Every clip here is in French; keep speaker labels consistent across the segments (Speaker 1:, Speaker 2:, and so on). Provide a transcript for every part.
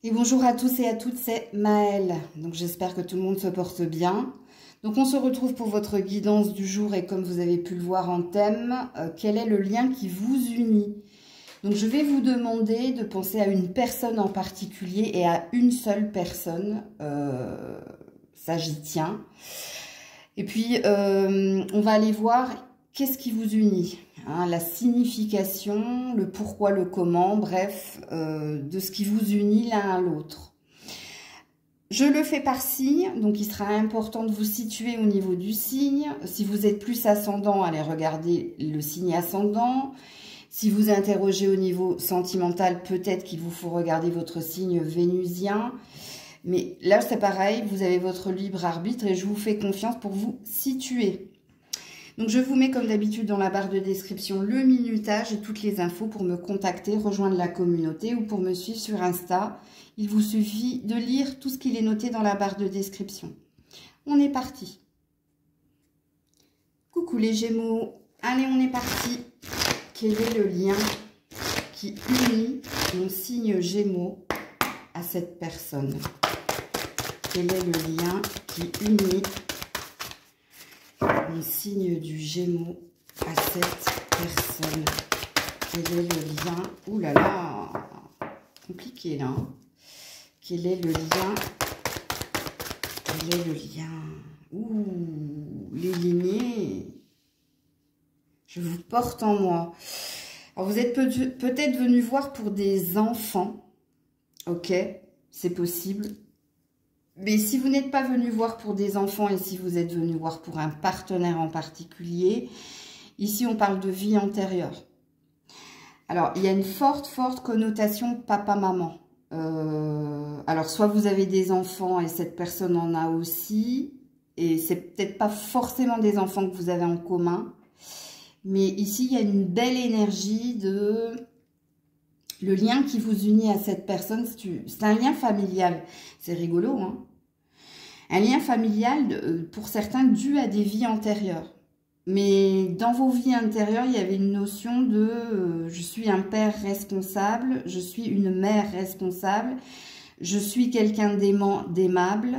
Speaker 1: Et bonjour à tous et à toutes, c'est Maëlle. Donc j'espère que tout le monde se porte bien. Donc on se retrouve pour votre guidance du jour et comme vous avez pu le voir en thème, quel est le lien qui vous unit? Donc je vais vous demander de penser à une personne en particulier et à une seule personne. Ça j'y tiens. Et puis on va aller voir qu'est-ce qui vous unit. Hein, la signification, le pourquoi, le comment, bref, de ce qui vous unit l'un à l'autre. Je le fais par signe, donc il sera important de vous situer au niveau du signe. Si vous êtes plus ascendant, allez regarder le signe ascendant. Si vous interrogez au niveau sentimental, peut-être qu'il vous faut regarder votre signe vénusien. Mais là, c'est pareil, vous avez votre libre arbitre et je vous fais confiance pour vous situer. Donc, je vous mets comme d'habitude dans la barre de description le minutage et toutes les infos pour me contacter, rejoindre la communauté ou pour me suivre sur Insta. Il vous suffit de lire tout ce qu'il est noté dans la barre de description. On est parti. Coucou les Gémeaux. Allez, on est parti. Quel est le lien qui unit mon signe Gémeaux à cette personne? Quel est le lien qui unit mon signe du Gémeaux à cette personne? Quel est le lien? Ouh là là, compliqué là. Hein. Quel est le lien? Quel est le lien? Ouh, les lignées. Je vous porte en moi. Alors vous êtes peut-être venu voir pour des enfants. Ok, c'est possible. Mais si vous n'êtes pas venu voir pour des enfants et si vous êtes venu voir pour un partenaire en particulier, ici on parle de vie antérieure. Alors il y a une forte connotation papa-maman. Alors soit vous avez des enfants et cette personne en a aussi, et c'est peut-être pas forcément des enfants que vous avez en commun, mais ici il y a une belle énergie de... Le lien qui vous unit à cette personne, c'est un lien familial. C'est rigolo, hein? Un lien familial, pour certains, dû à des vies antérieures. Mais dans vos vies antérieures, il y avait une notion de je suis un père responsable, je suis une mère responsable, je suis quelqu'un d'aimable.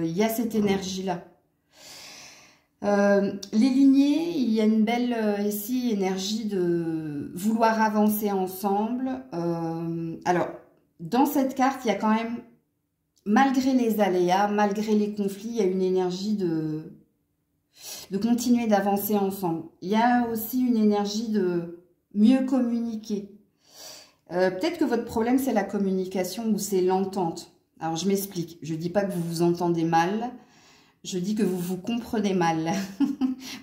Speaker 1: Il y a cette énergie-là. Les lignées, il y a une belle ici énergie de vouloir avancer ensemble. Alors, dans cette carte, il y a quand même, malgré les aléas, malgré les conflits, il y a une énergie de continuer d'avancer ensemble. Il y a aussi une énergie de mieux communiquer. Peut-être que votre problème, c'est la communication ou c'est l'entente. Alors, je m'explique. Je ne dis pas que vous vous entendez mal. Je dis que vous vous comprenez mal.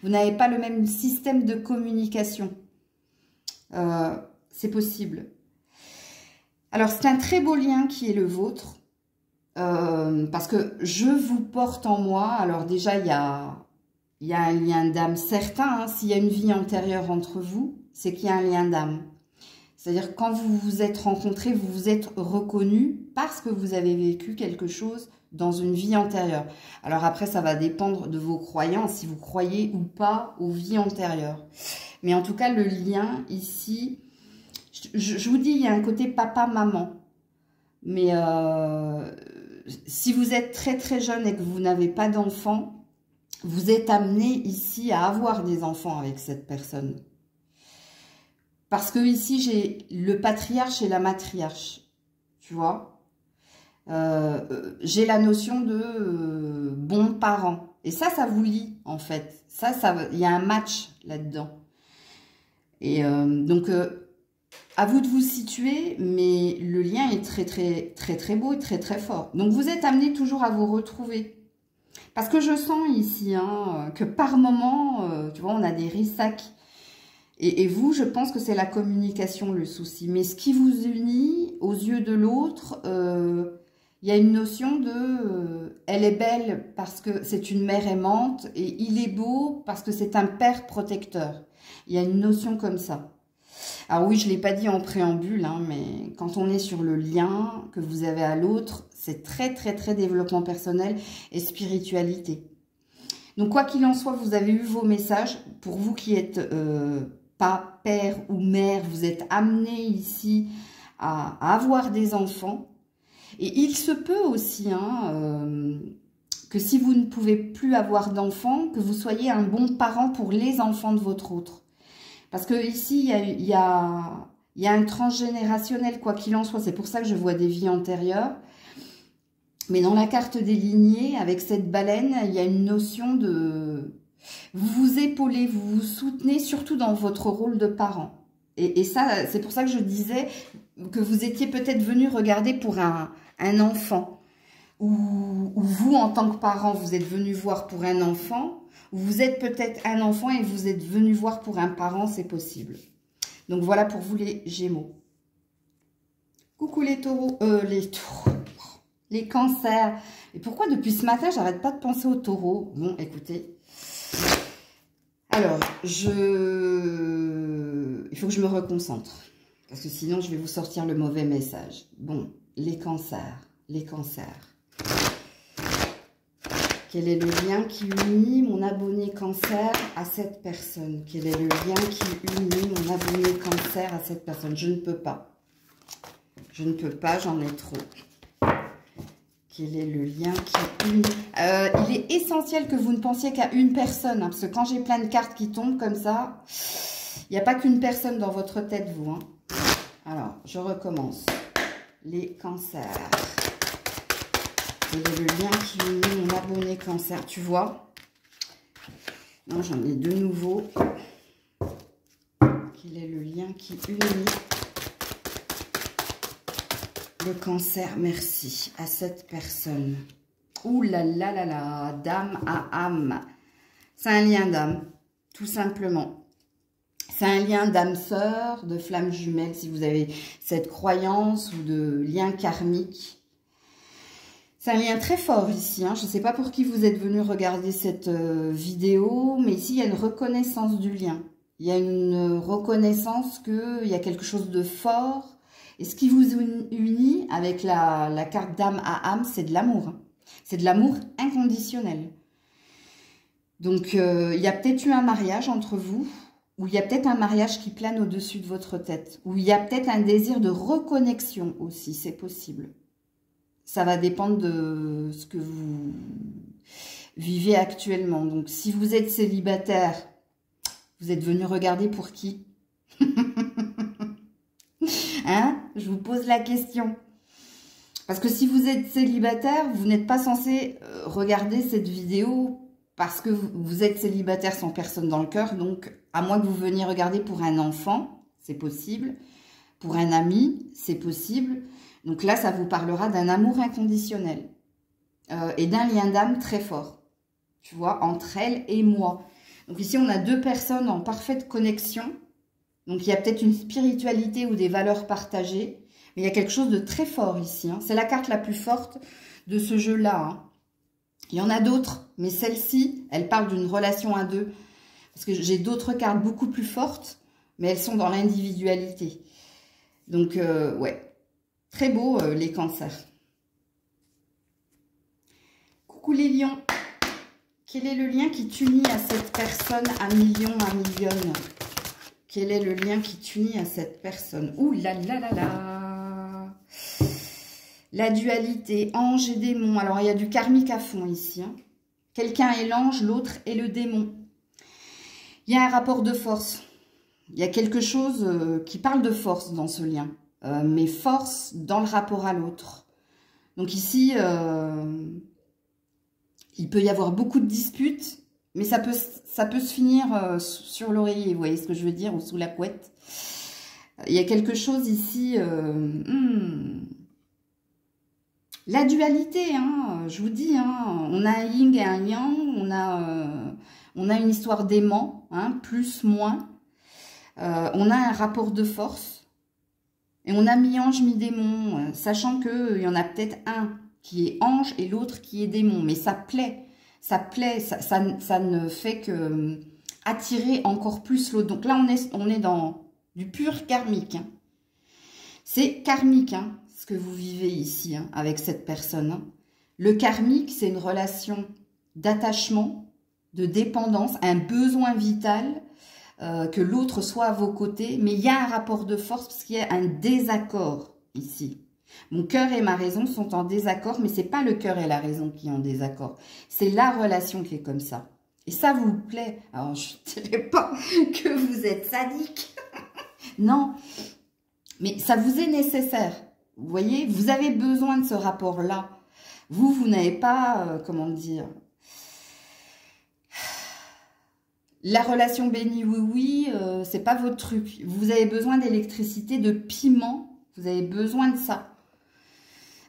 Speaker 1: Vous n'avez pas le même système de communication. C'est possible. Alors, c'est un très beau lien qui est le vôtre. Parce que je vous porte en moi. Alors déjà, il y a un lien d'âme certain. Hein. S'il y a une vie antérieure entre vous, c'est qu'il y a un lien d'âme. C'est-à-dire quand vous vous êtes rencontrés, vous vous êtes reconnus parce que vous avez vécu quelque chose dans une vie antérieure. Alors après, ça va dépendre de vos croyances, si vous croyez ou pas aux vies antérieures. Mais en tout cas, le lien ici, je vous dis, il y a un côté papa-maman. Mais si vous êtes très jeune et que vous n'avez pas d'enfants, vous êtes amené ici à avoir des enfants avec cette personne. Parce que ici, j'ai le patriarche et la matriarche, tu vois. J'ai la notion de bons parents. Et ça vous lie, en fait. Il y a un match là-dedans. Et donc, à vous de vous situer, mais le lien est très beau et très fort. Donc, vous êtes amené toujours à vous retrouver. Parce que je sens ici hein, que par moment, tu vois, on a des rissacs. Et vous, je pense que c'est la communication le souci. Mais ce qui vous unit aux yeux de l'autre, il y a une notion de elle est belle parce que c'est une mère aimante et il est beau parce que c'est un père protecteur. Il y a une notion comme ça. Alors oui, je ne l'ai pas dit en préambule, hein, mais quand on est sur le lien que vous avez à l'autre, c'est très développement personnel et spiritualité. Donc quoi qu'il en soit, vous avez eu vos messages. Pour vous qui êtes pas père ou mère, vous êtes amené ici à avoir des enfants. Et il se peut aussi que si vous ne pouvez plus avoir d'enfants, que vous soyez un bon parent pour les enfants de votre autre. Parce que ici, il y a un transgénérationnel, quoi qu'il en soit. C'est pour ça que je vois des vies antérieures. Mais dans la carte des lignées, avec cette baleine, il y a une notion de... Vous vous épaulez, vous vous soutenez, surtout dans votre rôle de parent. Et ça, c'est pour ça que je disais que vous étiez peut-être venu regarder pour un enfant. Ou vous, en tant que parent, vous êtes venu voir pour un enfant. Ou vous êtes peut-être un enfant et vous êtes venu voir pour un parent, c'est possible. Donc voilà pour vous les Gémeaux. Coucou les taureaux. Les cancers. Et pourquoi depuis ce matin, j'arrête pas de penser aux taureaux? Bon, écoutez. Alors, il faut que je me reconcentre. Parce que sinon, je vais vous sortir le mauvais message. Bon, les cancers. Les cancers. Quel est le lien qui unit mon abonné cancer à cette personne? Quel est le lien qui unit mon abonné cancer à cette personne? Je ne peux pas. Je ne peux pas, j'en ai trop. Quel est le lien qui unit? Il est essentiel que vous ne pensiez qu'à une personne. Parce que quand j'ai plein de cartes qui tombent comme ça, il n'y a pas qu'une personne dans votre tête, vous. Alors, je recommence. Les cancers. Quel est le lien qui unit mon abonné cancer? Tu vois? Non, j'en ai de nouveau. Quel est le lien qui unit le cancer? Merci à cette personne. Ouh là là là là, d'âme à âme. C'est un lien d'âme, tout simplement. C'est un lien d'âme sœur, de flamme jumelle, si vous avez cette croyance, ou de lien karmique. C'est un lien très fort ici. Je ne sais pas pour qui vous êtes venu regarder cette vidéo, mais ici, il y a une reconnaissance du lien. Il y a une reconnaissance qu'il y a quelque chose de fort. Et ce qui vous unit avec la carte d'âme à âme, c'est de l'amour. C'est de l'amour inconditionnel. Donc, il y a peut-être eu un mariage entre vous, ou il y a peut-être un mariage qui plane au-dessus de votre tête, ou il y a peut-être un désir de reconnexion aussi, c'est possible. Ça va dépendre de ce que vous vivez actuellement. Donc, si vous êtes célibataire, vous êtes venu regarder pour qui? Je vous pose la question. Parce que si vous êtes célibataire, vous n'êtes pas censé regarder cette vidéo parce que vous êtes célibataire sans personne dans le cœur. Donc, à moins que vous veniez regarder pour un enfant, c'est possible. Pour un ami, c'est possible. Donc là, ça vous parlera d'un amour inconditionnel et d'un lien d'âme très fort, tu vois, entre elle et moi. Donc ici, on a deux personnes en parfaite connexion. Donc il y a peut-être une spiritualité ou des valeurs partagées, mais il y a quelque chose de très fort ici. C'est la carte la plus forte de ce jeu-là. Il y en a d'autres, mais celle-ci, elle parle d'une relation à deux. Parce que j'ai d'autres cartes beaucoup plus fortes, mais elles sont dans l'individualité. Donc, ouais. Très beau, les cancers. Coucou les lions. Quel est le lien qui t'unit à cette personne à million, à millionne? Quel est le lien qui t'unit à cette personne? Ouh là là là là. La dualité, ange et démon. Alors, il y a du karmique à fond ici. Quelqu'un est l'ange, l'autre est le démon. Il y a un rapport de force. Il y a quelque chose qui parle de force dans ce lien. Mais force dans le rapport à l'autre. Donc ici, il peut y avoir beaucoup de disputes, mais ça peut se finir sur l'oreiller, vous voyez ce que je veux dire, ou sous la couette. Il y a quelque chose ici, la dualité, je vous dis, on a un yin et un yang, on a une histoire d'aimant, plus, moins, on a un rapport de force. Et on a mi-ange, mi-démon, sachant qu'il y en a peut-être un qui est ange et l'autre qui est démon. Mais ça plaît, ça ne fait que attirer encore plus l'autre. Donc là, on est dans du pur karmique. C'est karmique, ce que vous vivez ici avec cette personne. Le karmique, c'est une relation d'attachement, de dépendance, un besoin vital, que l'autre soit à vos côtés, mais il y a un rapport de force parce qu'il y a un désaccord ici. Mon cœur et ma raison sont en désaccord, mais c'est pas le cœur et la raison qui sont en désaccord. C'est la relation qui est comme ça. Et ça vous plaît. Alors, je ne dirais pas que vous êtes sadique. Non. Mais ça vous est nécessaire. Vous voyez, vous avez besoin de ce rapport-là. Vous n'avez pas, comment dire... La relation bénie, oui, c'est pas votre truc. Vous avez besoin d'électricité, de piment. Vous avez besoin de ça.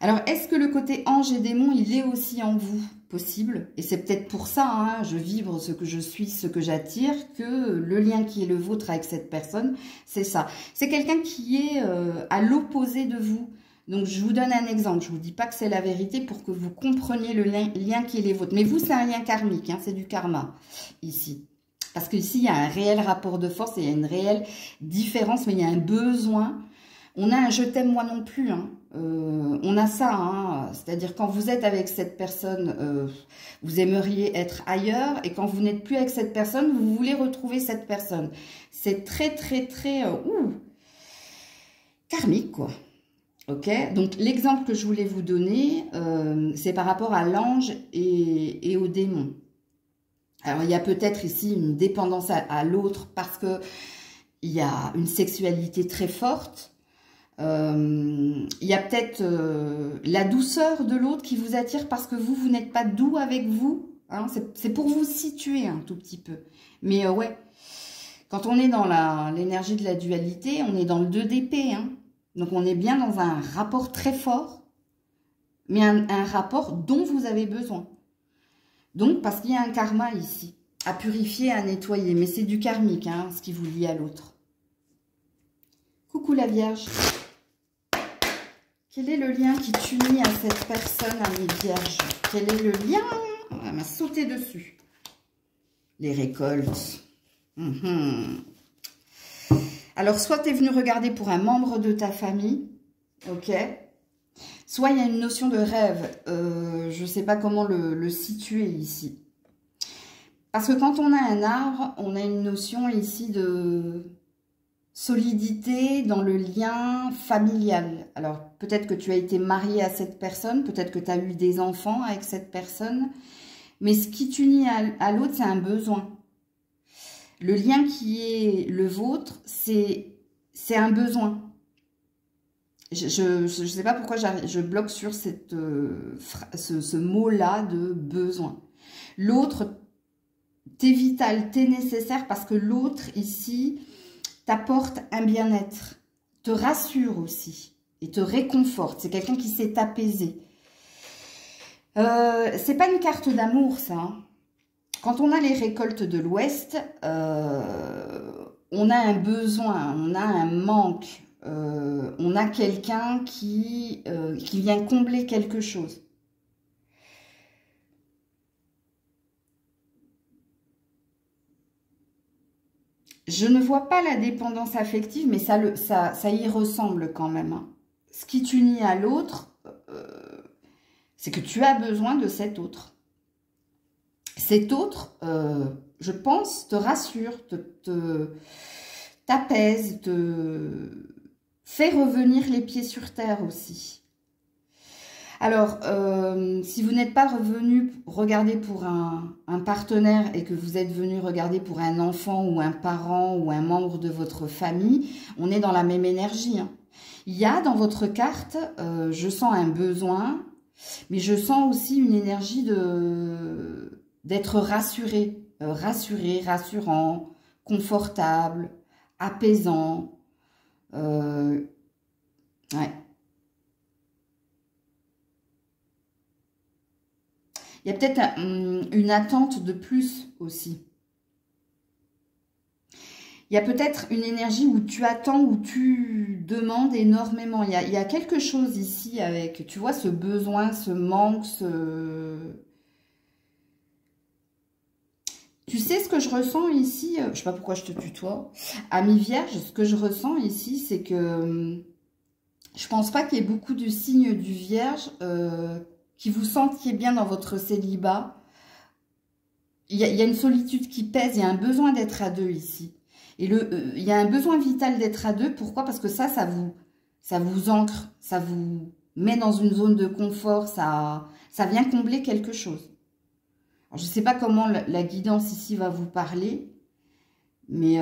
Speaker 1: Alors, est-ce que le côté ange et démon, il est aussi en vous? Possible. Et c'est peut-être pour ça, hein, je vibre ce que je suis, ce que j'attire, que le lien qui est le vôtre avec cette personne, c'est ça. C'est quelqu'un qui est à l'opposé de vous. Donc, je vous donne un exemple. Je ne vous dis pas que c'est la vérité pour que vous compreniez le lien qui est les vôtres. Mais vous, c'est un lien karmique, hein, c'est du karma, ici. Parce qu'ici, il y a un réel rapport de force et il y a une réelle différence, mais il y a un besoin. On a un « je t'aime moi non plus hein. ». On a ça, hein. C'est-à-dire quand vous êtes avec cette personne, vous aimeriez être ailleurs. Et quand vous n'êtes plus avec cette personne, vous voulez retrouver cette personne. C'est très, très, très karmique, quoi. Ok, donc l'exemple que je voulais vous donner, c'est par rapport à l'ange et au démon. Alors, il y a peut-être ici une dépendance à l'autre parce que il y a une sexualité très forte. Il y a peut-être la douceur de l'autre qui vous attire parce que vous n'êtes pas doux avec vous. Hein, c'est pour vous situer un tout petit peu. Mais ouais, quand on est dans l'énergie de la dualité, on est dans le 2 d'épée. Hein. Donc, on est bien dans un rapport très fort, mais un rapport dont vous avez besoin. Donc, parce qu'il y a un karma ici, à purifier, à nettoyer. Mais c'est du karmique, hein, ce qui vous lie à l'autre. Coucou la Vierge. Quel est le lien qui t'unit à cette personne, amis Vierge? Quel est le lien? On m'a sauté dessus. Les récoltes. Alors, soit tu es venu regarder pour un membre de ta famille, ok? Soit il y a une notion de rêve. Je ne sais pas comment le situer ici. Parce que quand on a un arbre, on a une notion ici de solidité dans le lien familial. Alors, peut-être que tu as été marié à cette personne, peut-être que tu as eu des enfants avec cette personne, mais ce qui t'unit à l'autre, c'est un besoin. Le lien qui est le vôtre, c'est un besoin. Je ne sais pas pourquoi je bloque sur ce mot-là de besoin. L'autre, t'es vital, t'es nécessaire parce que l'autre ici t'apporte un bien-être, te rassure aussi et te réconforte. C'est quelqu'un qui s'est apaisé. C'est pas une carte d'amour, ça. Hein. Quand on a les récoltes de l'Ouest, on a un besoin, on a un manque. On a quelqu'un qui vient combler quelque chose. Je ne vois pas la dépendance affective, mais ça y ressemble quand même. Hein. Ce qui t'unit à l'autre, c'est que tu as besoin de cet autre. Cet autre, je pense, te rassure, t'apaise, te fait revenir les pieds sur terre aussi. Alors, si vous n'êtes pas revenu regarder pour un partenaire et que vous êtes venu regarder pour un enfant ou un parent ou un membre de votre famille, on est dans la même énergie. Hein. Il y a dans votre carte, je sens un besoin, mais je sens aussi une énergie d'être rassuré, rassurant, confortable, apaisant. Ouais. Il y a peut-être une attente de plus aussi. Il y a peut-être une énergie où tu attends, où tu demandes énormément. Il y a quelque chose ici avec, tu vois, ce besoin, ce manque, Tu sais ce que je ressens ici, je ne sais pas pourquoi je te tutoie, Ami Vierge, ce que je ressens ici, c'est que je ne pense pas qu'il y ait beaucoup de signes du Vierge qui vous sentiez bien dans votre célibat. Il y a une solitude qui pèse, il y a un besoin d'être à deux ici. Et il y a un besoin vital d'être à deux. Pourquoi? Parce que ça ça vous ancre, ça vous met dans une zone de confort, ça vient combler quelque chose. Alors, je ne sais pas comment la guidance ici va vous parler, mais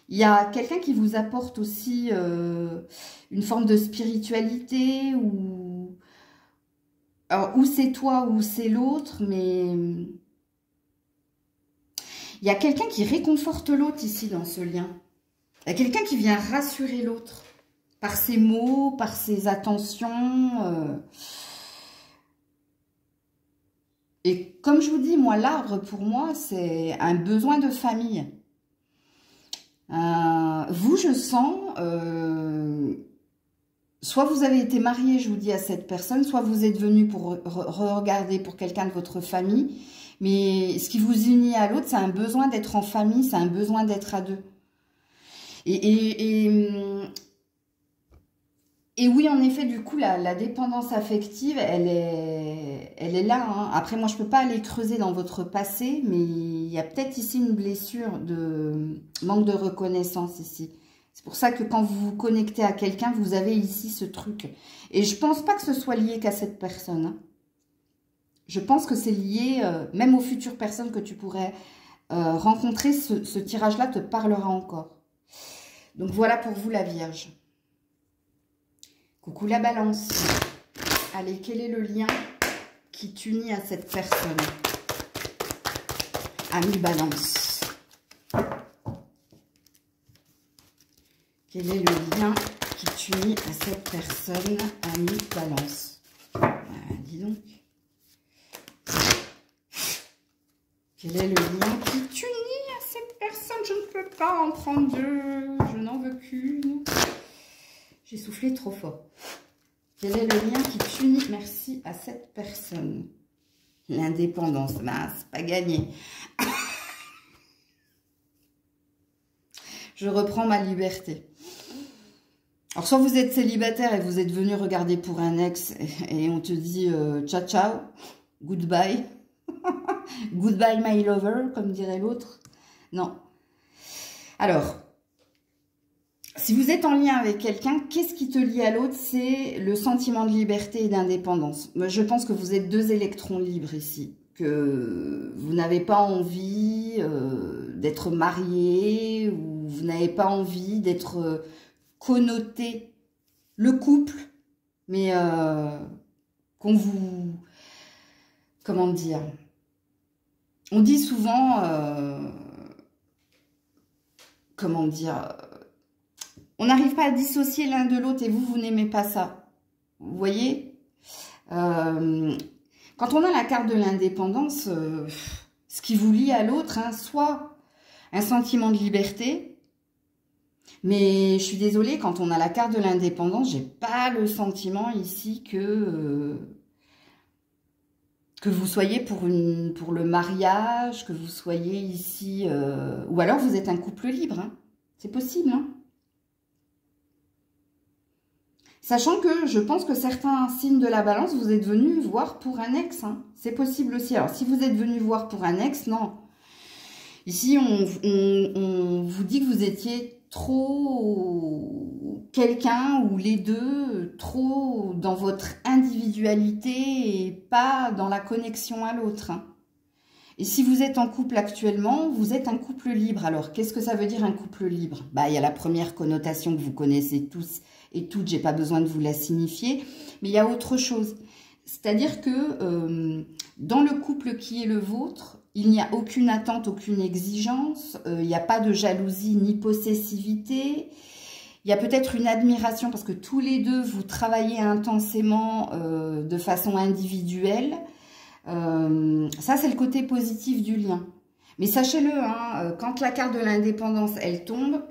Speaker 1: il y a quelqu'un qui vous apporte aussi une forme de spiritualité, ou c'est toi ou c'est l'autre, mais il y a quelqu'un qui réconforte l'autre ici dans ce lien. Il y a quelqu'un qui vient rassurer l'autre par ses mots, par ses attentions. Et comme je vous dis, moi, l'arbre, pour moi, c'est un besoin de famille. Vous, je sens, soit vous avez été marié, je vous dis, à cette personne, soit vous êtes venu pour regarder pour quelqu'un de votre famille. Mais ce qui vous unit à l'autre, c'est un besoin d'être en famille, c'est un besoin d'être à deux. Et oui, en effet, du coup, la dépendance affective, elle est là. Hein. Après, moi, je ne peux pas aller creuser dans votre passé, mais il y a peut-être ici une blessure de manque de reconnaissance ici. C'est pour ça que quand vous vous connectez à quelqu'un, vous avez ici ce truc. Et je ne pense pas que ce soit lié qu'à cette personne. Hein. Je pense que c'est lié même aux futures personnes que tu pourrais rencontrer. Ce tirage-là te parlera encore. Donc, voilà pour vous, la Vierge. Coucou la Balance. Allez, quel est le lien qui t'unit à cette personne? Ami Balance. Quel est le lien qui t'unit à cette personne? Ami Balance. Dis donc. Quel est le lien qui t'unit à cette personne? Je ne peux pas en prendre deux. Je n'en veux qu'une. J'ai soufflé trop fort. Quel est le lien qui t'unit, merci, à cette personne? L'indépendance, ben, c'est pas gagné. Je reprends ma liberté. Alors, soit vous êtes célibataire et vous êtes venu regarder pour un ex et on te dit ciao, ciao, goodbye. Goodbye, my lover, comme dirait l'autre. Non. Alors... Si vous êtes en lien avec quelqu'un, qu'est-ce qui te lie à l'autre? C'est le sentiment de liberté et d'indépendance. Je pense que vous êtes deux électrons libres ici. Que vous n'avez pas envie d'être marié, ou vous n'avez pas envie d'être connoté le couple, mais qu'on vous... Comment dire? On dit souvent... comment dire? On n'arrive pas à dissocier l'un de l'autre et vous n'aimez pas ça. Vous voyez quand on a la carte de l'indépendance, ce qui vous lie à l'autre, hein, soit un sentiment de liberté, mais je suis désolée, quand on a la carte de l'indépendance, j'ai pas le sentiment ici que vous soyez pour le mariage, que vous soyez ici... ou alors vous êtes un couple libre. Hein. C'est possible, hein. Sachant que je pense que certains signes de la Balance, vous êtes venus voir pour un ex. Hein. C'est possible aussi. Alors, si vous êtes venus voir pour un ex, non. Ici, on vous dit que vous étiez trop quelqu'un ou les deux, trop dans votre individualité et pas dans la connexion à l'autre. Hein. Et si vous êtes en couple actuellement, vous êtes un couple libre. Alors, qu'est-ce que ça veut dire un couple libre? Bah, il y a la première connotation que vous connaissez tous et toutes, j'ai pas besoin de vous la signifier, mais il y a autre chose. C'est-à-dire que dans le couple qui est le vôtre, il n'y a aucune attente, aucune exigence, il n'y a pas de jalousie ni possessivité, il y a peut-être une admiration parce que tous les deux, vous travaillez intensément de façon individuelle. Ça, c'est le côté positif du lien. Mais sachez-le, hein, quand la carte de l'indépendance, elle tombe,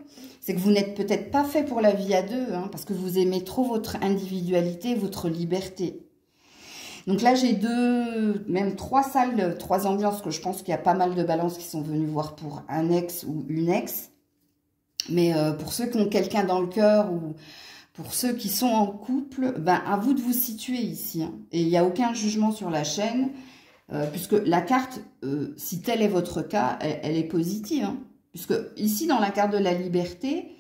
Speaker 1: c'est que vous n'êtes peut-être pas fait pour la vie à deux, hein, parce que vous aimez trop votre individualité, votre liberté. Donc là, j'ai même trois salles, trois ambiances, que je pense qu'il y a pas mal de balances qui sont venues voir pour un ex ou une ex. Mais pour ceux qui ont quelqu'un dans le cœur ou pour ceux qui sont en couple, ben, à vous de vous situer ici. Hein. Et il n'y a aucun jugement sur la chaîne, puisque la carte, si tel est votre cas, elle est positive. Hein. Puisque ici, dans la carte de la liberté,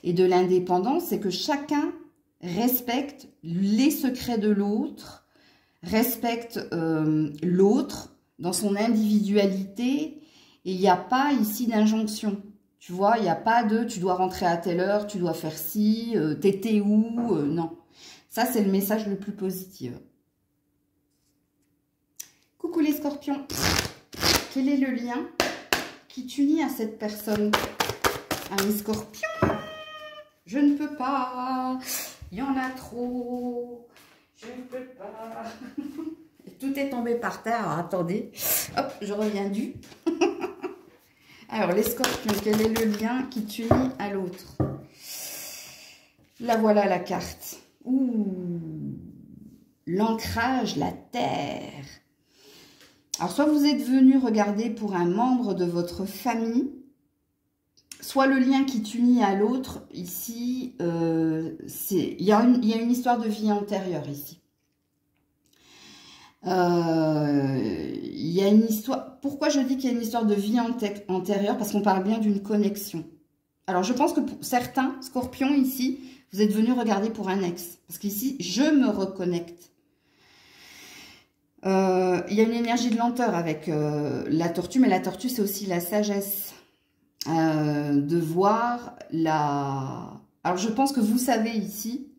Speaker 1: et de l'indépendance, c'est que chacun respecte les secrets de l'autre, respecte l'autre dans son individualité, et il n'y a pas ici d'injonction. Tu vois, il n'y a pas de « tu dois rentrer à telle heure, tu dois faire ci, t'étais où ?» Non. Ça, c'est le message le plus positif. Coucou les scorpions. Quel est le lien qui t'unit à cette personne? Ah, les scorpions, je ne peux pas. Il y en a trop. Je ne peux pas. Tout est tombé par terre. Alors, attendez. Hop, je reviens du. Alors, les scorpions, quel est le lien qui t'unit à l'autre? La voilà la carte. Ouh, l'ancrage, la terre. Alors, soit vous êtes venu regarder pour un membre de votre famille, soit le lien qui t'unit à l'autre, ici, il y a une histoire de vie antérieure ici. Il y a une histoire. Pourquoi je dis qu'il y a une histoire de vie antérieure? Parce qu'on parle bien d'une connexion. Alors, je pense que pour certains scorpions ici, vous êtes venus regarder pour un ex. Parce qu'ici, je me reconnecte. Il y a une énergie de lenteur avec la tortue, mais la tortue, c'est aussi la sagesse. De voir la... Alors, je pense que vous savez ici,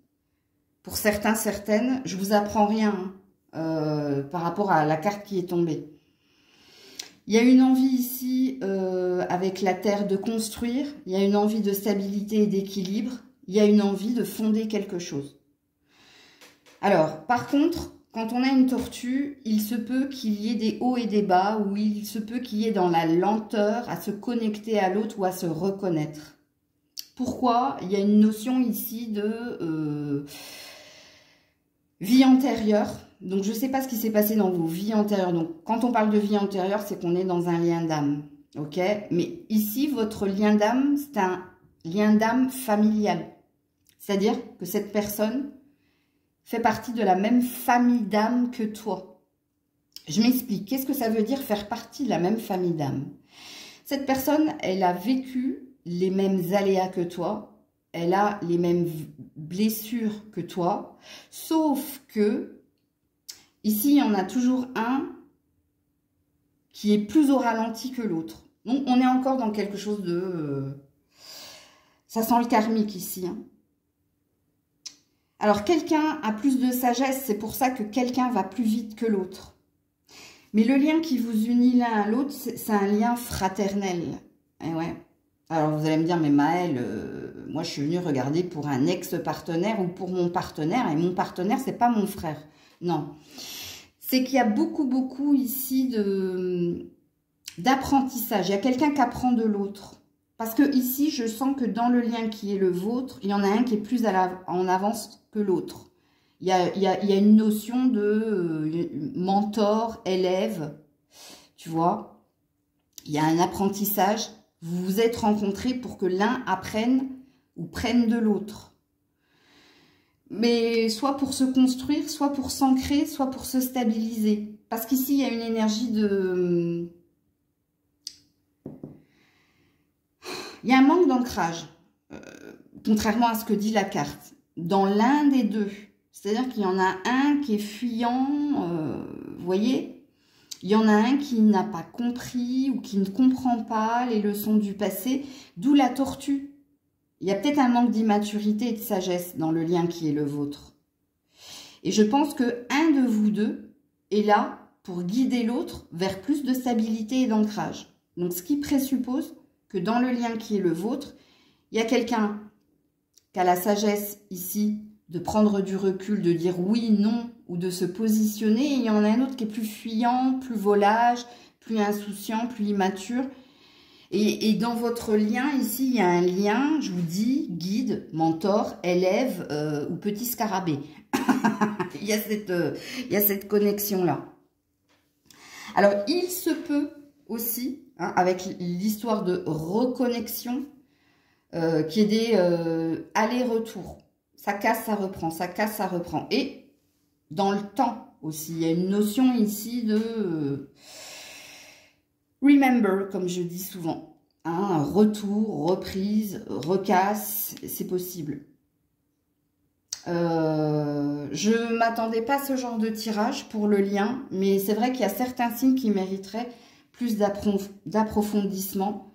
Speaker 1: pour certains, certaines, je vous apprends rien par rapport à la carte qui est tombée. Il y a une envie ici, avec la terre, de construire. Il y a une envie de stabilité et d'équilibre. Il y a une envie de fonder quelque chose. Alors, par contre, quand on a une tortue, il se peut qu'il y ait des hauts et des bas, ou il se peut qu'il y ait dans la lenteur à se connecter à l'autre ou à se reconnaître. Pourquoi? Il y a une notion ici de vie antérieure. Donc, je ne sais pas ce qui s'est passé dans vos vies antérieures. Donc, quand on parle de vie antérieure, c'est qu'on est dans un lien d'âme. Ok? Mais ici, votre lien d'âme, c'est un lien d'âme familial. C'est-à-dire que cette personne fait partie de la même famille d'âme que toi. Je m'explique. Qu'est-ce que ça veut dire faire partie de la même famille d'âme? Cette personne, elle a vécu les mêmes aléas que toi. Elle a les mêmes blessures que toi. Sauf que, ici, il y en a toujours un qui est plus au ralenti que l'autre. Donc, on est encore dans quelque chose de... ça sent le karmique ici, hein. Alors, quelqu'un a plus de sagesse, c'est pour ça que quelqu'un va plus vite que l'autre. Mais le lien qui vous unit l'un à l'autre, c'est un lien fraternel. Et ouais. Alors, vous allez me dire, mais Maëlle, moi, je suis venue regarder pour un ex-partenaire ou pour mon partenaire. Et mon partenaire, c'est pas mon frère. Non. C'est qu'il y a beaucoup ici d'apprentissage. Il y a quelqu'un qui apprend de l'autre. Parce que ici, je sens que dans le lien qui est le vôtre, il y en a un qui est plus en avance que l'autre. Il y a une notion de mentor, élève, tu vois. Il y a un apprentissage. Vous vous êtes rencontrés pour que l'un apprenne ou prenne de l'autre. Mais soit pour se construire, soit pour s'ancrer, soit pour se stabiliser. Parce qu'ici, il y a une énergie de... Il y a un manque d'ancrage, contrairement à ce que dit la carte, dans l'un des deux. C'est-à-dire qu'il y en a un qui est fuyant, vous voyez? Il y en a un qui n'a pas compris ou qui ne comprend pas les leçons du passé, d'où la tortue. Il y a peut-être un manque d'immaturité et de sagesse dans le lien qui est le vôtre. Et je pense que un de vous deux est là pour guider l'autre vers plus de stabilité et d'ancrage. Donc, ce qui présuppose que dans le lien qui est le vôtre, il y a quelqu'un qui a la sagesse ici de prendre du recul, de dire oui, non, ou de se positionner. Et il y en a un autre qui est plus fuyant, plus volage, plus insouciant, plus immature. Et dans votre lien, ici, il y a un lien, je vous dis, guide, mentor, élève ou petit scarabée. il y a cette connexion-là. Alors, il se peut aussi, hein, avec l'histoire de reconnexion, qui est des allers-retours. Ça casse, ça reprend, ça casse, ça reprend. Et dans le temps aussi, il y a une notion ici de remember, comme je dis souvent. un retour, reprise, recasse, c'est possible. Je ne m'attendais pas à ce genre de tirage pour le lien, mais c'est vrai qu'il y a certains signes qui mériteraient plus d'approfondissement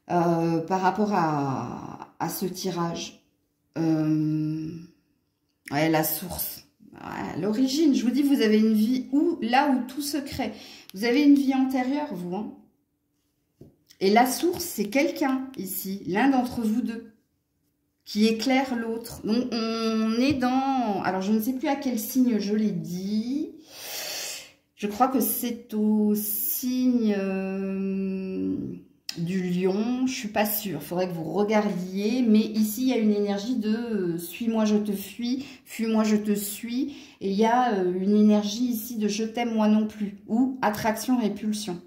Speaker 1: par rapport à ce tirage. Ouais, la source, ouais, l'origine, je vous dis, vous avez une vie là où tout se crée. Vous avez une vie antérieure, vous, hein. Et la source, c'est quelqu'un ici, l'un d'entre vous deux, qui éclaire l'autre. Donc, on est dans... Alors, je ne sais plus à quel signe je l'ai dit. Je crois que c'est au signe du lion. Je suis pas sûre. Il faudrait que vous regardiez. Mais ici, il y a une énergie de suis-moi, je te fuis. Fuis-moi, je te suis. Et il y a une énergie ici de je t'aime, moi non plus. Ou attraction-répulsion.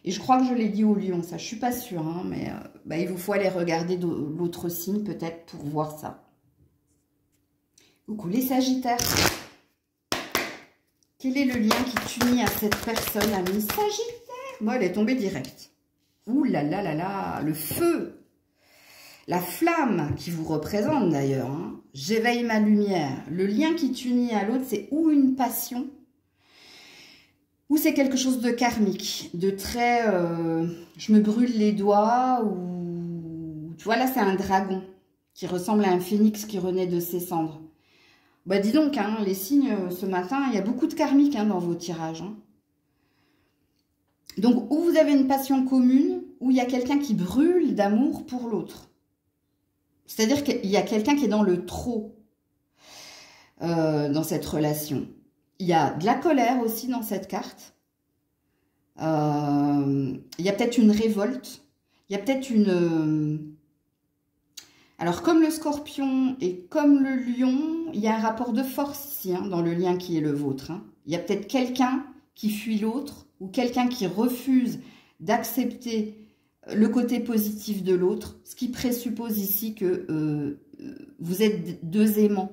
Speaker 1: Et je crois que je l'ai dit au lion, ça, je suis pas sûre, hein, mais il vous faut aller regarder l'autre signe peut-être pour voir ça. Coucou les Sagittaires. Quel est le lien qui t'unit à cette personne, ami Sagittaire? Bon, elle est tombée direct. Ouh là là là là, le feu, la flamme qui vous représente d'ailleurs. Hein. J'éveille ma lumière. Le lien qui t'unit à l'autre, c'est ou une passion, ou c'est quelque chose de karmique, de très... je me brûle les doigts, ou... Tu vois, là, c'est un dragon qui ressemble à un phénix qui renaît de ses cendres. Bah, dis donc, hein, les signes, ce matin, il y a beaucoup de karmique hein, dans vos tirages. Hein. Donc, ou vous avez une passion commune, ou il y a quelqu'un qui brûle d'amour pour l'autre. C'est-à-dire qu'il y a quelqu'un qui est dans le trop dans cette relation. Il y a de la colère aussi dans cette carte. Il y a peut-être une révolte. Il y a peut-être une... Alors, comme le scorpion et comme le lion, il y a un rapport de force ici, hein, dans le lien qui est le vôtre. Hein. Il y a peut-être quelqu'un qui fuit l'autre ou quelqu'un qui refuse d'accepter le côté positif de l'autre, ce qui présuppose ici que vous êtes deux aimants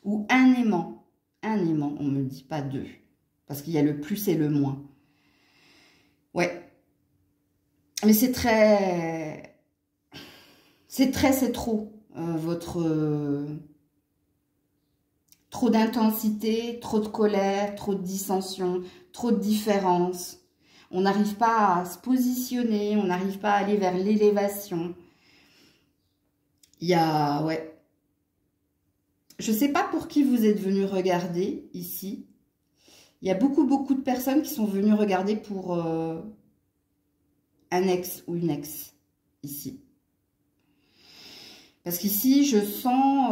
Speaker 1: ou un aimant. Un aimant, on ne me dit pas deux. Parce qu'il y a le plus et le moins. Ouais. Mais c'est très... C'est trop. Votre... trop d'intensité, trop de colère, trop de dissension, trop de différence. On n'arrive pas à se positionner, on n'arrive pas à aller vers l'élévation. Il y a... Ouais. Je ne sais pas pour qui vous êtes venu regarder ici. Il y a beaucoup de personnes qui sont venues regarder pour un ex ou une ex ici. Parce qu'ici, je sens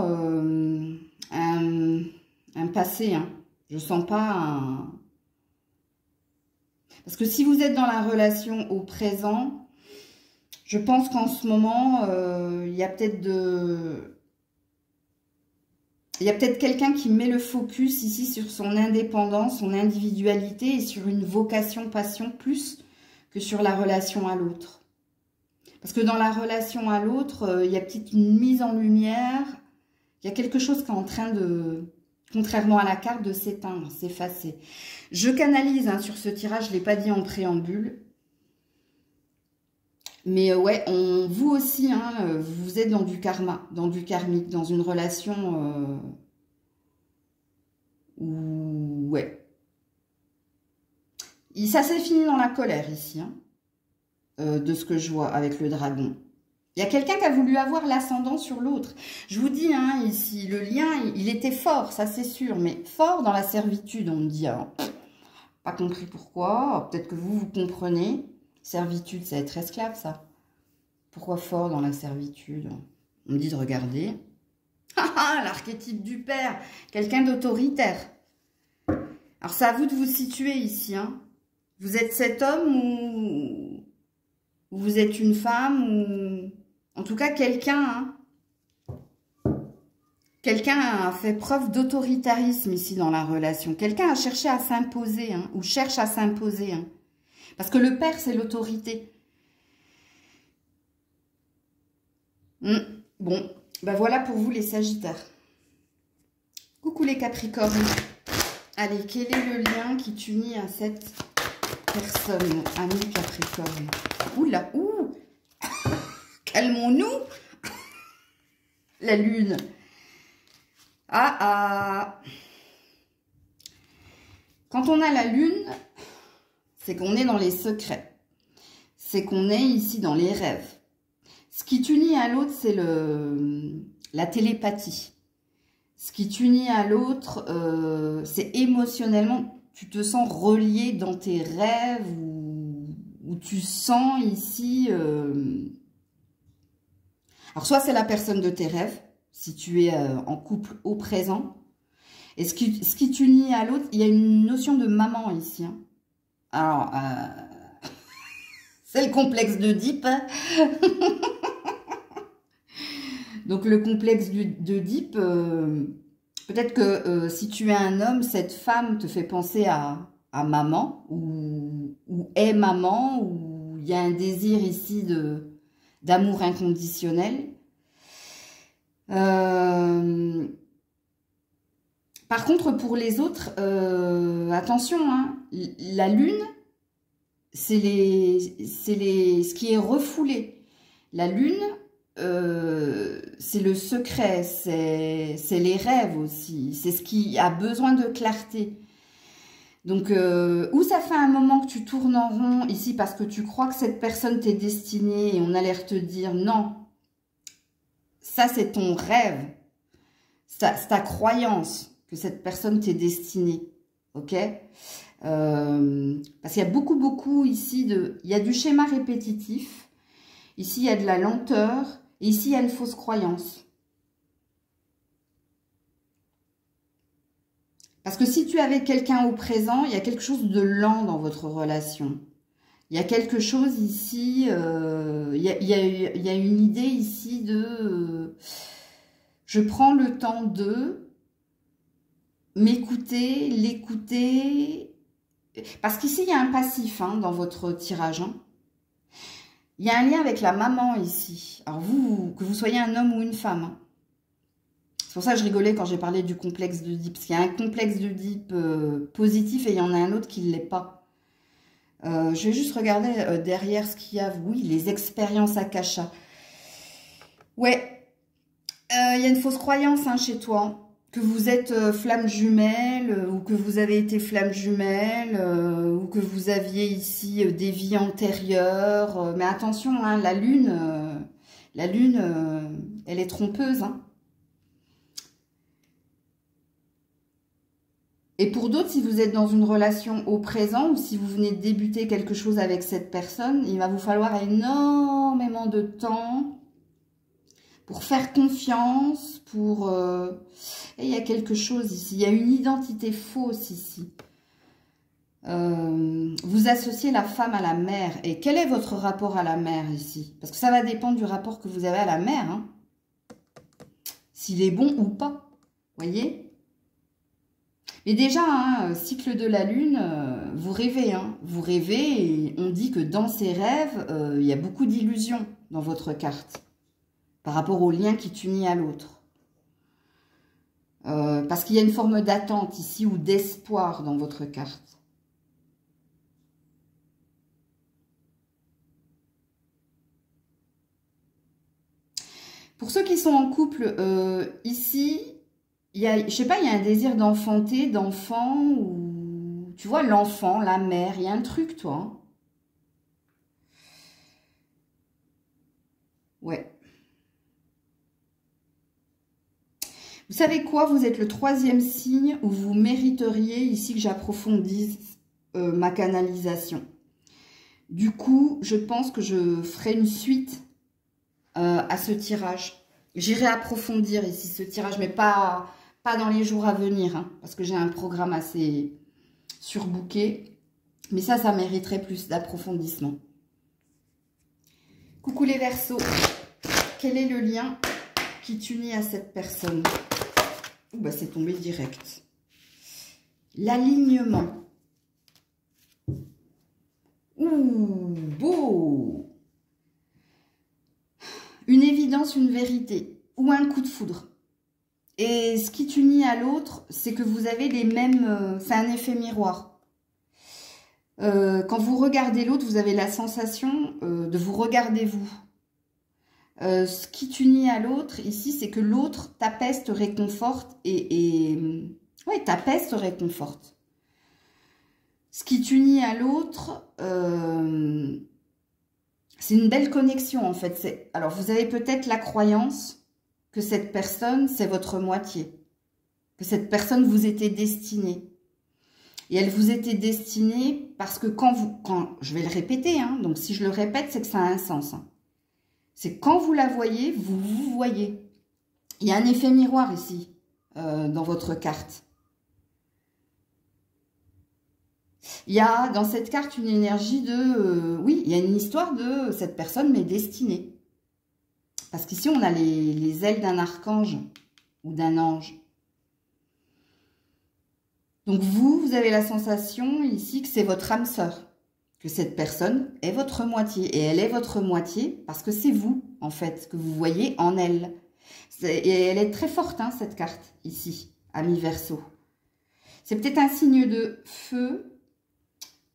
Speaker 1: un passé. Hein. Je sens pas un... Parce que si vous êtes dans la relation au présent, je pense qu'en ce moment, il y a peut-être Il y a peut-être quelqu'un qui met le focus ici sur son indépendance, son individualité et sur une vocation, passion plus que sur la relation à l'autre. Parce que dans la relation à l'autre, il y a peut-être une mise en lumière, il y a quelque chose qui est en train de, contrairement à la carte, de s'éteindre, s'effacer. Je canalise hein, sur ce tirage, je ne l'ai pas dit en préambule. Mais ouais, vous aussi, hein, vous êtes dans du karma, dans du karmique, dans une relation où, ouais. Et ça s'est fini dans la colère ici, hein, de ce que je vois avec le dragon. Il y a quelqu'un qui a voulu avoir l'ascendant sur l'autre. Je vous dis, hein, ici, le lien, il était fort, ça c'est sûr, mais fort dans la servitude, on me dit. Alors, pas compris pourquoi, peut-être que vous comprenez. Servitude, c'est être esclave, ça. Pourquoi fort dans la servitude? On me dit de regarder. Ah, l'archétype du père. Quelqu'un d'autoritaire. Alors, c'est à vous de vous situer ici. Hein. Vous êtes cet homme ou vous êtes une femme ou... En tout cas, quelqu'un... Hein. Quelqu'un a fait preuve d'autoritarisme ici dans la relation. Quelqu'un a cherché à s'imposer hein, ou cherche à s'imposer. Hein. Parce que le père, c'est l'autorité. Bon, ben voilà pour vous les Sagittaires. Coucou les Capricornes. Allez, quel est le lien qui t'unit à cette personne, ami Capricorne? Oula, ouh, calmons-nous. La lune. Ah, ah. Quand on a la lune, c'est qu'on est dans les secrets. C'est qu'on est ici dans les rêves. Ce qui t'unit à l'autre, c'est la télépathie. Ce qui t'unit à l'autre, c'est émotionnellement, tu te sens relié dans tes rêves où tu sens ici... Alors, soit c'est la personne de tes rêves, si tu es en couple au présent. Et ce qui t'unit à l'autre, il y a une notion de maman ici. Hein. Alors, c'est le complexe d'Oedipe. Hein. Donc, le complexe d'Oedipe, peut-être que si tu es un homme, cette femme te fait penser à maman, ou est maman, ou il y a un désir ici d'amour inconditionnel. Par contre, pour les autres, attention, hein, la lune, c'est ce qui est refoulé. La lune, c'est le secret, c'est les rêves aussi, c'est ce qui a besoin de clarté. Donc, ou ça fait un moment que tu tournes en rond ici parce que tu crois que cette personne t'est destinée et on a l'air te dire non, ça c'est ton rêve, c'est ta croyance que cette personne t'est destinée, ok? Parce qu'il y a beaucoup ici il y a du schéma répétitif, ici il y a de la lenteur, et ici il y a une fausse croyance. Parce que si tu es avec quelqu'un au présent, il y a quelque chose de lent dans votre relation. Il y a quelque chose ici, il y a une idée ici de je prends le temps de m'écouter, l'écouter. Parce qu'ici, il y a un passif hein, dans votre tirage. Hein. Il y a un lien avec la maman ici. Alors que vous soyez un homme ou une femme. Hein. C'est pour ça que je rigolais quand j'ai parlé du complexe d'Oedipe. Parce qu'il y a un complexe d'Oedipe positif et il y en a un autre qui ne l'est pas. Je vais juste regarder derrière ce qu'il y a. Oui, les expériences akasha. Ouais, il y a une fausse croyance hein, chez toi. Que vous êtes flamme jumelle ou que vous avez été flamme jumelle ou que vous aviez ici des vies antérieures. Mais attention, hein, la lune, elle est trompeuse. Hein. Et pour d'autres, si vous êtes dans une relation au présent ou si vous venez de débuter quelque chose avec cette personne, il va vous falloir énormément de temps pour faire confiance, pour... Et il y a quelque chose ici, il y a une identité fausse ici. Vous associez la femme à la mère. Et quel est votre rapport à la mère ici? Parce que ça va dépendre du rapport que vous avez à la mère. Hein. S'il est bon ou pas. Voyez? Mais déjà, hein, cycle de la lune, vous rêvez. Hein. Vous rêvez et on dit que dans ces rêves, il y a beaucoup d'illusions dans votre carte. Par rapport au lien qui t'unit à l'autre. Parce qu'il y a une forme d'attente ici ou d'espoir dans votre carte. Pour ceux qui sont en couple, ici, il y a, je sais pas, il y a un désir d'enfanter, d'enfant, ou tu vois, l'enfant, la mère, il y a un truc, toi. Hein. Ouais. Vous savez quoi? Vous êtes le 3e signe où vous mériteriez ici que j'approfondisse ma canalisation. Du coup, je pense que je ferai une suite à ce tirage. J'irai approfondir ici ce tirage, mais pas dans les jours à venir, hein, parce que j'ai un programme assez surbooké. Mais ça mériterait plus d'approfondissement. Coucou les Verseaux. Quel est le lien qui t'unit à cette personne? Bah, c'est tombé direct. L'alignement. Ouh, beau. Une évidence, une vérité. Ou un coup de foudre. Et ce qui t'unit à l'autre, c'est que vous avez les mêmes... c'est un effet miroir. Quand vous regardez l'autre, vous avez la sensation de vous regarder vous. Ce qui t'unit à l'autre, ici, c'est que l'autre t'apaise, te réconforte ouais, t'apaise, te réconforte. Ce qui t'unit à l'autre, c'est une belle connexion, en fait. Alors, vous avez peut-être la croyance que cette personne, c'est votre moitié. Que cette personne vous était destinée. Et elle vous était destinée parce que je vais le répéter, hein, donc si je le répète, c'est que ça a un sens. Hein. C'est quand vous la voyez, vous vous voyez. Il y a un effet miroir ici, dans votre carte. Il y a dans cette carte une énergie de... oui, il y a une histoire de cette personne m'est destinée. Parce qu'ici, on a les ailes d'un archange ou d'un ange. Donc vous avez la sensation ici que c'est votre âme sœur, que cette personne est votre moitié. Et elle est votre moitié parce que c'est vous, en fait, que vous voyez en elle. Et elle est très forte, hein, cette carte, ici, ami Verseau. C'est peut-être un signe de feu,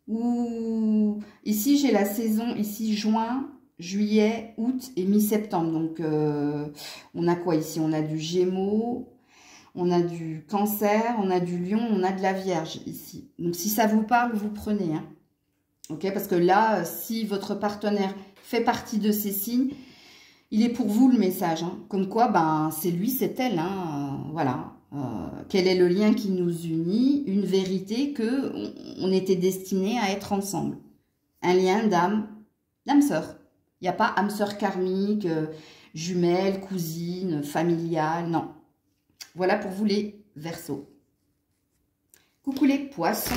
Speaker 1: ou ici j'ai la saison, ici juin, juillet, août et mi-septembre. Donc on a quoi ici? On a du Gémeaux. On a du Cancer, on a du Lion, on a de la Vierge ici. Donc, si ça vous parle, vous prenez. Hein. Ok, parce que là, si votre partenaire fait partie de ces signes, il est pour vous le message. Hein. Comme quoi, ben, c'est lui, c'est elle. Hein. Voilà. Quel est le lien qui nous unit? Une vérité que on était destiné à être ensemble. Un lien d'âme sœur. Il n'y a pas âme sœur karmique, jumelle, cousine, familiale, non. Voilà pour vous les Verseaux. Coucou les Poissons.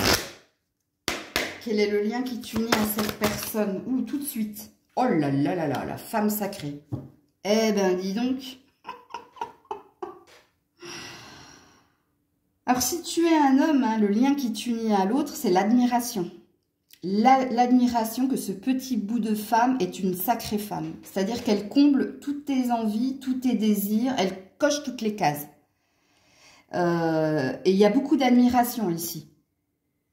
Speaker 1: Quel est le lien qui t'unit à cette personne? Ouh, tout de suite. Oh là là là là, la femme sacrée. Eh ben, dis donc. Alors, si tu es un homme, hein, le lien qui t'unit à l'autre, c'est l'admiration. L'admiration que ce petit bout de femme est une sacrée femme. C'est-à-dire qu'elle comble toutes tes envies, tous tes désirs, elle coche toutes les cases. Et il y a beaucoup d'admiration ici,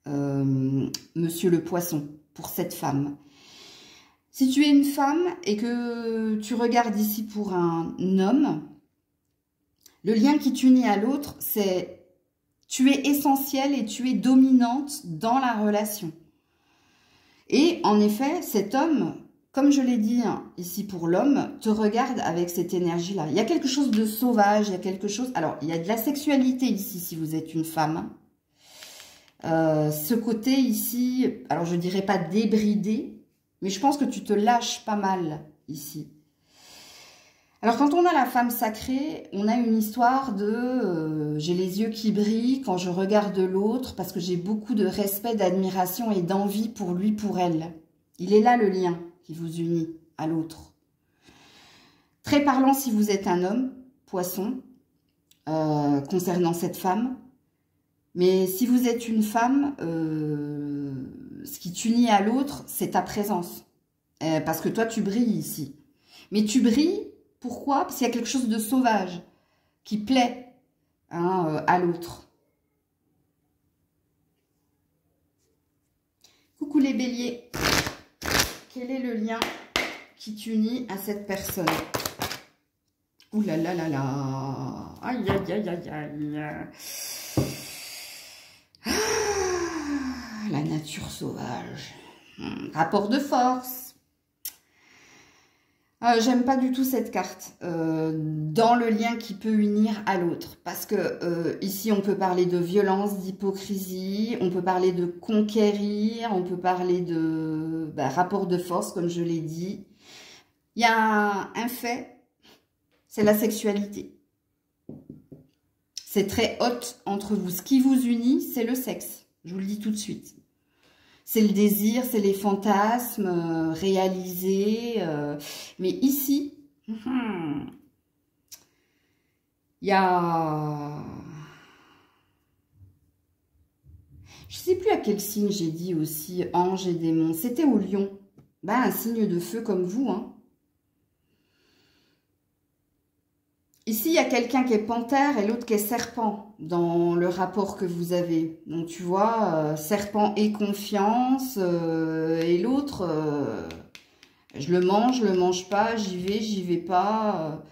Speaker 1: monsieur le Poisson, pour cette femme. Si tu es une femme et que tu regardes ici pour un homme, le lien qui t'unit à l'autre, c'est tu es essentielle et tu es dominante dans la relation. Et en effet, cet homme, comme je l'ai dit hein, ici pour l'homme, te regarde avec cette énergie-là. Il y a quelque chose de sauvage, il y a quelque chose... Alors, il y a de la sexualité ici, si vous êtes une femme. Ce côté ici, alors je ne dirais pas débridé, mais je pense que tu te lâches pas mal ici. Alors, quand on a la femme sacrée, on a une histoire de... j'ai les yeux qui brillent quand je regarde l'autre, parce que j'ai beaucoup de respect, d'admiration et d'envie pour lui, pour elle. Il est là le lien qui vous unit à l'autre. Très parlant si vous êtes un homme, Poisson, concernant cette femme. Mais si vous êtes une femme, ce qui t'unit à l'autre, c'est ta présence. Parce que toi, tu brilles ici. Mais tu brilles, pourquoi? Parce qu'il y a quelque chose de sauvage qui plaît hein, à l'autre. Coucou les béliers. Quel est le lien qui t'unit à cette personne? Ouh là là là là. Aïe aïe aïe aïe aïe. Ah, la nature sauvage. Rapport de force. J'aime pas du tout cette carte dans le lien qui peut unir à l'autre. Parce que ici, on peut parler de violence, d'hypocrisie, on peut parler de conquérir, on peut parler de rapport de force, comme je l'ai dit. Il y a un fait, c'est la sexualité. C'est très haute entre vous. Ce qui vous unit, c'est le sexe. Je vous le dis tout de suite. C'est le désir, c'est les fantasmes réalisés. Mais ici, il y a... Je ne sais plus à quel signe j'ai dit aussi ange et démon. C'était au lion. Ben, un signe de feu comme vous. Hein. Ici, il y a quelqu'un qui est panthère et l'autre qui est serpent dans le rapport que vous avez. Donc, tu vois, serpent et confiance et l'autre, Je le mange pas, j'y vais pas.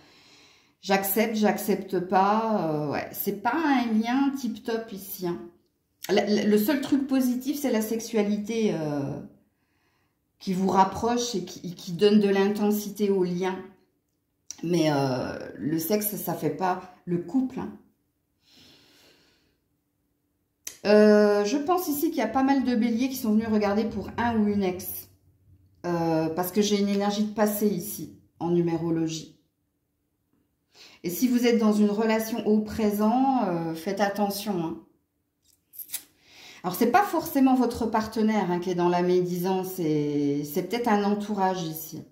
Speaker 1: J'accepte, j'accepte pas. Ouais, c'est pas un lien tip top ici. Hein. Le seul truc positif, c'est la sexualité qui vous rapproche et qui donne de l'intensité au lien. Mais le sexe, ça fait pas le couple. Hein. Je pense ici qu'il y a pas mal de béliers qui sont venus regarder pour un ou une ex. Parce que j'ai une énergie de passé ici, en numérologie. Et si vous êtes dans une relation au présent, faites attention. Hein. Alors, c'est pas forcément votre partenaire hein, qui est dans la médisance, c'est peut-être un entourage ici.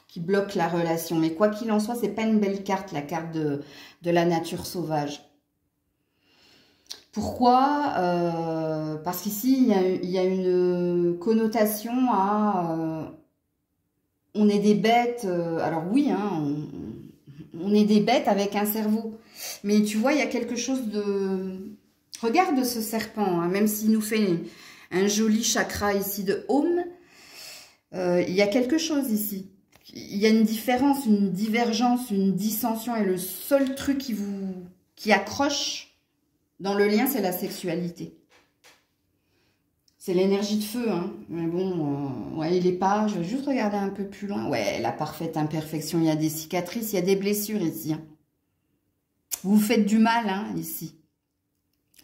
Speaker 1: Qui bloque la relation. Mais quoi qu'il en soit, c'est pas une belle carte, la carte de la nature sauvage. Pourquoi parce qu'ici, il y a une connotation à... on est des bêtes. Alors oui, hein, on est des bêtes avec un cerveau. Mais tu vois, il y a quelque chose de... Regarde ce serpent, hein, même s'il nous fait un joli chakra ici de Home. Il y a quelque chose ici. Il y a une différence, une divergence, une dissension. Et le seul truc qui accroche dans le lien, c'est la sexualité. C'est l'énergie de feu. Hein. Mais bon, ouais, il est pas... Je vais juste regarder un peu plus loin. Ouais, la parfaite imperfection. Il y a des cicatrices, il y a des blessures ici. Hein. Vous vous faites du mal, hein, ici.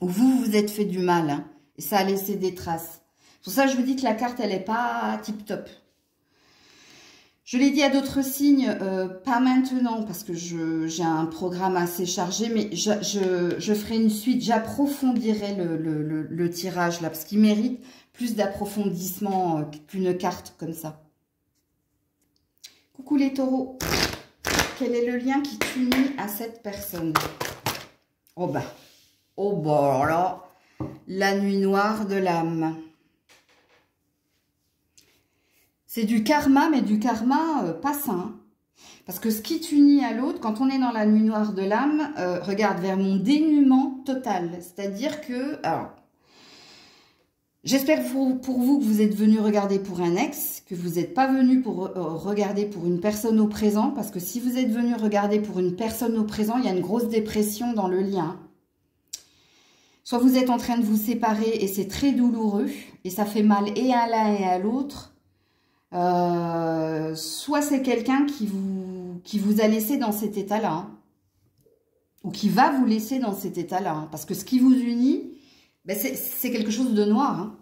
Speaker 1: Ou vous vous êtes fait du mal. Hein, et ça a laissé des traces. Pour ça, je vous dis que la carte, elle n'est pas tip-top. Je l'ai dit à d'autres signes, pas maintenant, parce que j'ai un programme assez chargé, mais je ferai une suite, j'approfondirai le tirage, là, parce qu'il mérite plus d'approfondissement qu'une carte comme ça. Coucou les taureaux. Quel est le lien qui t'unit à cette personne? Oh bah là, la nuit noire de l'âme. C'est du karma, mais du karma pas sain. Parce que ce qui t'unit à l'autre, quand on est dans la nuit noire de l'âme, regarde vers mon dénuement total. C'est-à-dire que... alors, j'espère pour vous que vous êtes venu regarder pour un ex, que vous n'êtes pas venu pour regarder pour une personne au présent. Parce que si vous êtes venu regarder pour une personne au présent, il y a une grosse dépression dans le lien. Soit vous êtes en train de vous séparer et c'est très douloureux. Et ça fait mal et à l'un et à l'autre. Soit c'est quelqu'un qui vous a laissé dans cet état-là, hein, ou qui va vous laisser dans cet état-là, hein, parce que ce qui vous unit, ben c'est quelque chose de noir. Hein.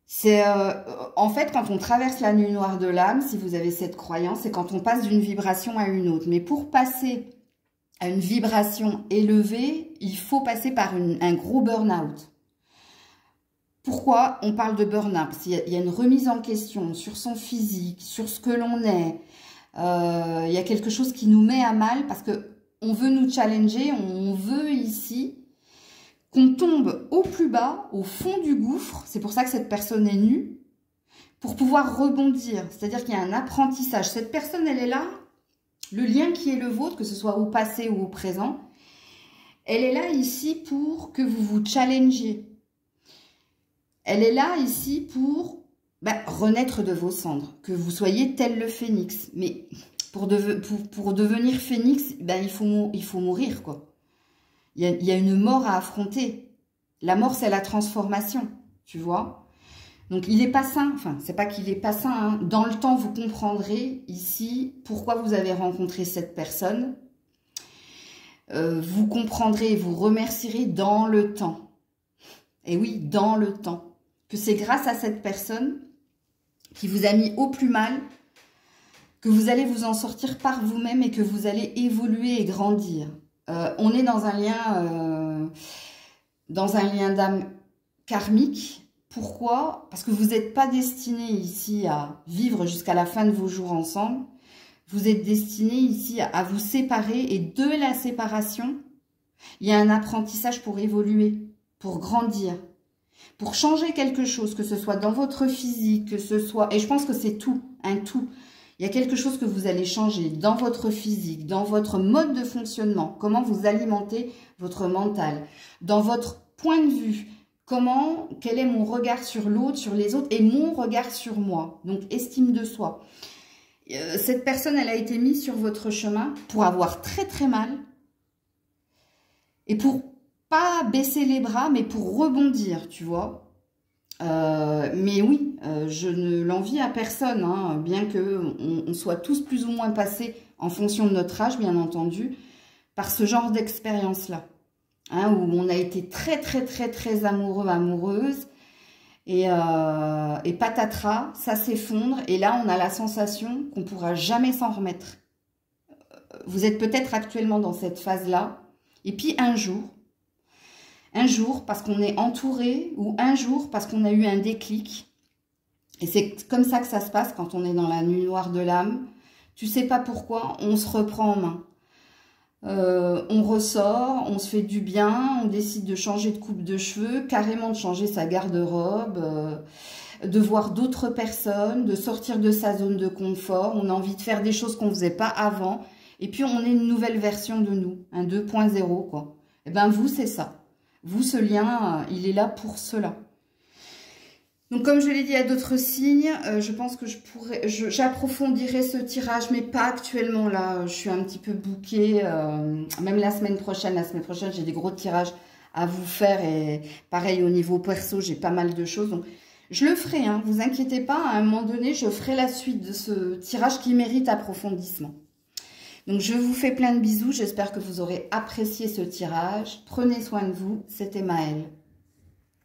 Speaker 1: C'est en fait quand on traverse la nuit noire de l'âme, si vous avez cette croyance, c'est quand on passe d'une vibration à une autre. Mais pour passer à une vibration élevée, il faut passer par un gros burn-out. Pourquoi on parle de burn-out? Parce qu'il y a une remise en question sur son physique, sur ce que l'on est. Il y a quelque chose qui nous met à mal parce qu'on veut nous challenger, on veut ici qu'on tombe au plus bas, au fond du gouffre. C'est pour ça que cette personne est nue, pour pouvoir rebondir. C'est-à-dire qu'il y a un apprentissage. Cette personne, elle est là, le lien qui est le vôtre, que ce soit au passé ou au présent, elle est là ici pour que vous vous challengiez. Elle est là ici pour renaître de vos cendres, que vous soyez tel le phénix. Mais pour devenir phénix, il faut mourir, quoi. Il y a une mort à affronter. La mort, c'est la transformation, tu vois. Donc, il n'est pas sain. Enfin, c'est pas qu'il n'est pas sain. Hein. Dans le temps, vous comprendrez ici pourquoi vous avez rencontré cette personne. Vous comprendrez, vous remercierez dans le temps. Et oui, dans le temps. Que c'est grâce à cette personne qui vous a mis au plus mal, que vous allez vous en sortir par vous-même et que vous allez évoluer et grandir. On est dans un lien d'âme karmique. Pourquoi? Parce que vous n'êtes pas destiné ici à vivre jusqu'à la fin de vos jours ensemble. Vous êtes destiné ici à vous séparer et de la séparation, il y a un apprentissage pour évoluer, pour grandir. Pour changer quelque chose, que ce soit dans votre physique, que ce soit... Et je pense que c'est tout, un tout. Il y a quelque chose que vous allez changer dans votre physique, dans votre mode de fonctionnement, comment vous alimentez votre mental, dans votre point de vue, quel est mon regard sur l'autre, sur les autres, et mon regard sur moi. Donc, estime de soi. Cette personne, elle a été mise sur votre chemin pour avoir très très mal, et pour pas baisser les bras, mais pour rebondir, tu vois. Mais oui, je ne l'envie à personne, hein, bien que on soit tous plus ou moins passés, en fonction de notre âge, bien entendu, par ce genre d'expérience-là. Hein, où on a été très, très, très, très amoureux, amoureuse, et patatras, ça s'effondre, et là, on a la sensation qu'on ne pourra jamais s'en remettre. Vous êtes peut-être actuellement dans cette phase-là, et puis un jour, parce qu'on est entouré, ou un jour, parce qu'on a eu un déclic, et c'est comme ça que ça se passe quand on est dans la nuit noire de l'âme, tu sais pas pourquoi, on se reprend en main. On ressort, on se fait du bien, on décide de changer de coupe de cheveux, carrément de changer sa garde-robe, de voir d'autres personnes, de sortir de sa zone de confort. On a envie de faire des choses qu'on ne faisait pas avant. Et puis, on est une nouvelle version de nous, un 2.0, quoi. Et bien, vous, c'est ça. Vous, ce lien, il est là pour cela. Donc, comme je l'ai dit à d'autres signes, je pense que j'approfondirai ce tirage, mais pas actuellement, là. Je suis un petit peu bookée, même la semaine prochaine. La semaine prochaine, j'ai des gros tirages à vous faire. Et pareil, au niveau perso, j'ai pas mal de choses. Donc, je le ferai, hein, vous inquiétez pas. À un moment donné, je ferai la suite de ce tirage qui mérite approfondissement. Donc, je vous fais plein de bisous. J'espère que vous aurez apprécié ce tirage. Prenez soin de vous. C'était Maëlle.